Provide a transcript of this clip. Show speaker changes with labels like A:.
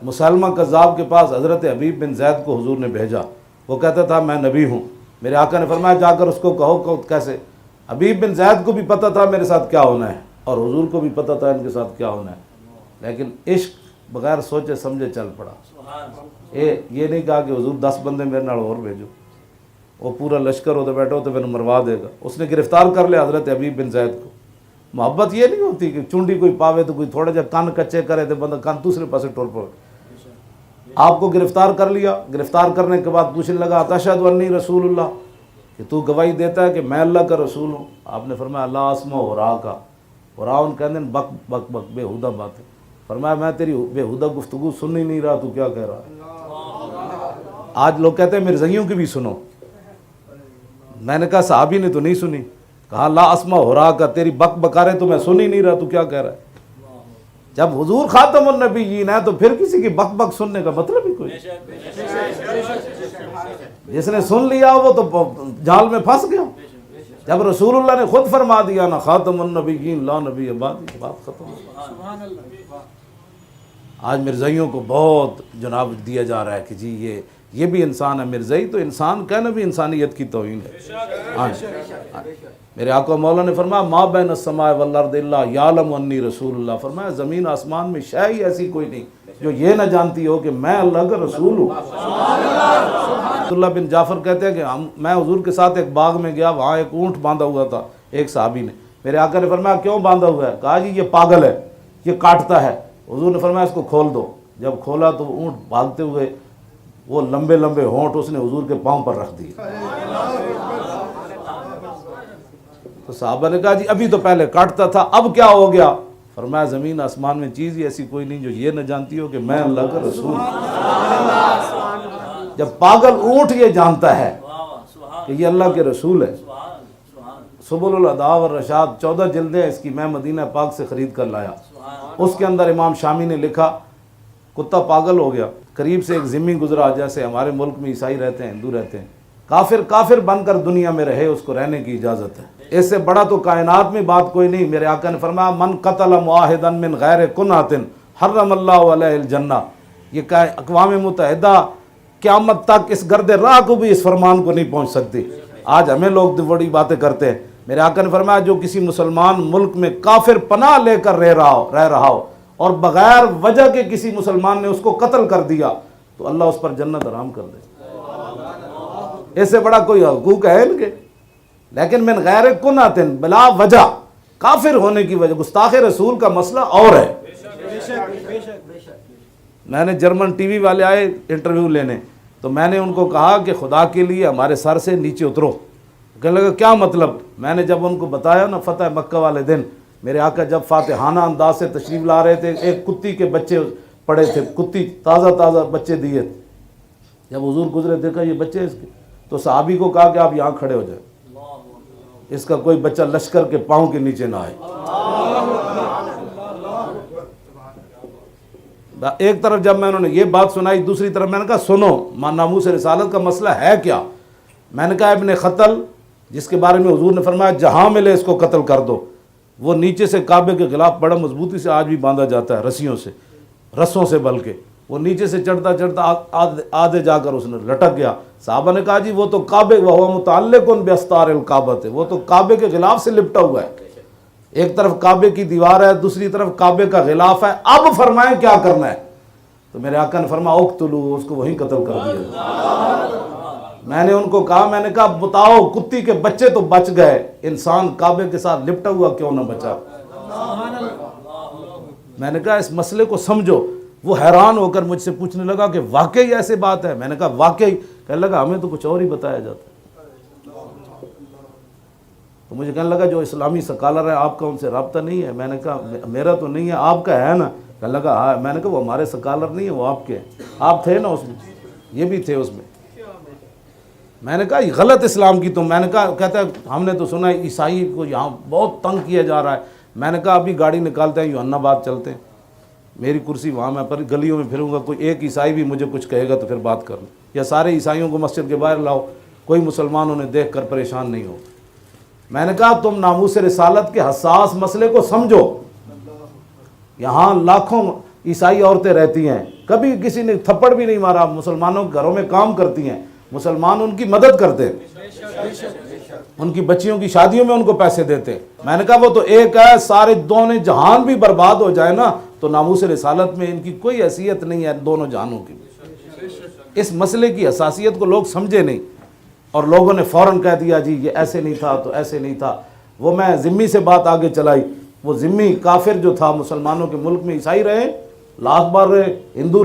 A: مسلمہ کذاب کے پاس حضرت حبیب بن زید کو حضور نے بھیجا، وہ کہتا تھا میں نبی ہوں، میرے آقا نے فرمایا جا کر اس کو کہو کیسے؟ حبیب بن زید کو بھی پتہ تھا میرے ساتھ کیا ہونا ہے اور حضور کو بھی پتہ تھا ان کے ساتھ کیا ہونا ہے، لیکن عشق بغیر سوچے سمجھے چل پڑا۔ یہ نہیں کہا کہ حضور 10 بندے میرے نال اور بھیجو، وہ پورا لشکر ہوتا بیٹھا ہو تو پھر مروا دے گا۔ اس نے گرفتار کر لیا حضرت حبیب بن زید کو۔ محبت یہ نہیں ہوتی کہ چونڈی کوئی پاوے تو کوئی تھوڑا جا کان کچے کرے تو بندہ کان دوسرے پاسے ٹور پڑے۔ آپ کو گرفتار کر لیا، گرفتار کرنے کے بعد پوچھنے لگا تشہد انی رسول اللہ، کہ تو گواہی دیتا ہے کہ میں اللہ کا رسول ہوں؟ آپ نے فرمایا اللہ اسمع ہورا کا، ہورا ان کہتے ہیں بک بک بک بےہودہ باتیں۔ فرمایا میں تیری بےہودہ گفتگو سن ہی نہیں رہا، تو کیا کہہ رہا ہے؟ آج لوگ کہتے ہیں مرزائیوں کی بھی سنو، میں نے کہا صحابی نے تو نہیں سنی، کہا لا اسمع ہورا کا، تیری بک بکارے تو میں سن ہی نہیں رہا، تو کیا کہہ رہا ہے؟ جب حضور خاتم النبیین ہے تو پھر کسی کی بک بک سننے کا مطلب ہی کوئی، جس نے سن لیا وہ تو جال میں پھنس گیا۔ جب رسول اللہ نے خود فرما دیا نا خاتم النبیین لا نبی بعدی، بات ختم۔ آج مرزائیوں کو بہت جناب دیا جا رہا ہے کہ جی یہ بھی انسان ہے، مرزائی تو انسان کہنا بھی انسانیت کی توہین ہے۔ میرے آقا مولا نے فرمایا ما بین السماء والارض الا یعلم انی رسول اللہ، فرمایا زمین آسمان میں شے ہی ایسی کوئی نہیں جو یہ نہ جانتی ہو کہ میں اللہ کا رسول ہوں۔ عبداللہ بن جعفر کہتے ہیں کہ میں حضور کے ساتھ ایک باغ میں گیا، وہاں ایک اونٹ باندھا ہوا تھا ایک صحابی نے۔ میرے آقا نے فرمایا کیوں باندھا ہوا ہے؟ کہا جی یہ پاگل ہے، یہ کاٹتا ہے۔ حضور نے فرمایا اس کو کھول دو۔ جب کھولا تو اونٹ بھاگتے ہوئے وہ لمبے لمبے ہونٹ اس نے حضور کے پاؤں پر رکھ دیے۔ تو صحابہ نے کہا جی ابھی تو پہلے کاٹتا تھا، اب کیا ہو گیا؟ فرمایا زمین آسمان میں چیز ہی ایسی کوئی نہیں جو یہ نہ جانتی ہو کہ میں اللہ کا رسول ہوں۔ جب پاگل اونٹ یہ جانتا ہے کہ یہ اللہ کے رسول ہے۔ سبل الہدیٰ والرشاد 14 جلدیں اس کی میں مدینہ پاک سے خرید کر لایا۔ اس کے اندر امام شامی نے لکھا کتا پاگل ہو گیا، قریب سے ایک ذمی گزرا، جیسے ہمارے ملک میں عیسائی رہتے ہیں، ہندو رہتے ہیں، کافر بن کر دنیا میں رہے، اس کو رہنے کی اجازت ہے، اس سے بڑا تو کائنات میں بات کوئی نہیں۔ میرے آقا نے فرمایا من قتل معاہدا من غیر کنات حرم اللہ علیہ الجنہ۔ یہ اقوام متحدہ قیامت تک اس گرد راہ کو بھی اس فرمان کو نہیں پہنچ سکتی۔ آج ہمیں لوگ بڑی باتیں کرتے ہیں۔ میرے آقا نے فرمایا جو کسی مسلمان ملک میں کافر پناہ لے کر رہ رہا ہو اور بغیر وجہ کے کسی مسلمان نے اس کو قتل کر دیا تو اللہ اس پر جنت حرام کر دے۔ اس سے بڑا کوئی حقوق ہے ان کے؟ لیکن من غیر کنات بلا وجہ کافر ہونے کی وجہ، گستاخ رسول کا مسئلہ اور ہے۔ میں نے جرمن ٹی وی والے آئے انٹرویو لینے، تو میں نے ان کو کہا کہ خدا کے لیے ہمارے سر سے نیچے اترو۔ کہنے لگا کیا مطلب؟ میں نے جب ان کو بتایا نا فتح مکہ والے دن میرے آقا جب فاتحانہ انداز سے تشریف لا رہے تھے، ایک کتی کے بچے پڑے تھے، کتی تازہ بچے دیے تھے، جب حضور گزرے دیکھا یہ بچے اس کے، تو صحابی کو کہا کہ آپ یہاں کھڑے ہو جائیں، اس کا کوئی بچہ لشکر کے پاؤں کے نیچے نہ آئے۔ ایک طرف جب میں انہوں نے یہ بات سنائی، دوسری طرف میں نے کہا سنو ناموس رسالت کا مسئلہ ہے کیا؟ میں نے کہا ابن خطل جس کے بارے میں حضور نے فرمایا جہاں ملے اس کو قتل کر دو، وہ نیچے سے کعبے کے خلاف بڑا مضبوطی سے آج بھی باندھا جاتا ہے، رسیوں سے، رسوں سے، بلکہ وہ نیچے سے چڑھتا آدھے جا کر اس نے لٹک گیا۔ صحابہ نے کہا جی وہ تو کعبے وہ متعلق باستار الکعبۃ ہے، وہ تو کعبے کے غلاف سے لپٹا ہوا ہے، ایک طرف کعبے کی دیوار ہے، دوسری طرف کعبے کا غلاف ہے، اب فرمائیں کیا کرنا ہے؟ تو میرے آقا نے فرمایا اقتلو، اس کو وہیں قتل کر دیا۔ میں نے ان کو کہا بتاؤ کتی کے بچے تو بچ گئے، انسان کعبے کے ساتھ لپٹا ہوا کیوں نہ بچا؟ میں نے کہا اس مسئلے کو سمجھو۔ وہ حیران ہو کر مجھ سے پوچھنے لگا کہ واقعی ایسے بات ہے؟ میں نے کہا واقعی۔ کہنے لگا ہمیں تو کچھ اور ہی بتایا جاتا ہے۔ تو مجھے کہنے لگا جو اسلامی سکالر ہے آپ کا ان سے رابطہ نہیں ہے؟ میں نے کہا میرا تو نہیں ہے، آپ کا ہے نا؟ کہنے لگا ہاں۔ میں نے کہا وہ ہمارے سکالر نہیں ہے، وہ آپ کے ہیں، آپ تھے نا اس میں، یہ بھی تھے اس میں۔ میں نے کہا یہ غلط اسلام کی تم، میں نے کہا کہتا ہے ہم نے تو سنا ہے عیسائی کو یہاں بہت تنگ کیا جا رہا ہے۔ میں نے کہا ابھی گاڑی نکالتے ہیں یوحنا آباد چلتے ہیں، میری کرسی وہاں، میں پر گلیوں میں پھروں گا، کوئی ایک عیسائی بھی مجھے کچھ کہے گا تو پھر بات کر لوں، یا سارے عیسائیوں کو مسجد کے باہر لاؤ، کوئی مسلمان انہیں دیکھ کر پریشان نہیں ہو۔ میں نے کہا تم ناموس رسالت کے حساس مسئلے کو سمجھو، یہاں لاکھوں عیسائی عورتیں رہتی ہیں، کبھی کسی نے تھپڑ بھی نہیں مارا، مسلمانوں کے گھروں میں کام کرتی ہیں، مسلمان ان کی مدد کرتے ہیں، ان کی بچیوں کی شادیوں میں ان کو پیسے دیتے ہیں۔ میں نے کہا وہ تو ایک ہے، سارے دونوں جہان بھی برباد ہو جائے نا تو ناموس رسالت میں ان کی کوئی حیثیت نہیں ہے دونوں جہانوں کی۔ اس مسئلے کی حساسیت کو لوگ سمجھے نہیں، اور لوگوں نے فوراً کہہ دیا جی یہ ایسے نہیں تھا تو ایسے نہیں تھا۔ وہ میں ذمی سے بات آگے چلائی، وہ ذمی کافر جو تھا مسلمانوں کے ملک میں عیسائی رہے، لاکھ بار رہے، ہندو رہے،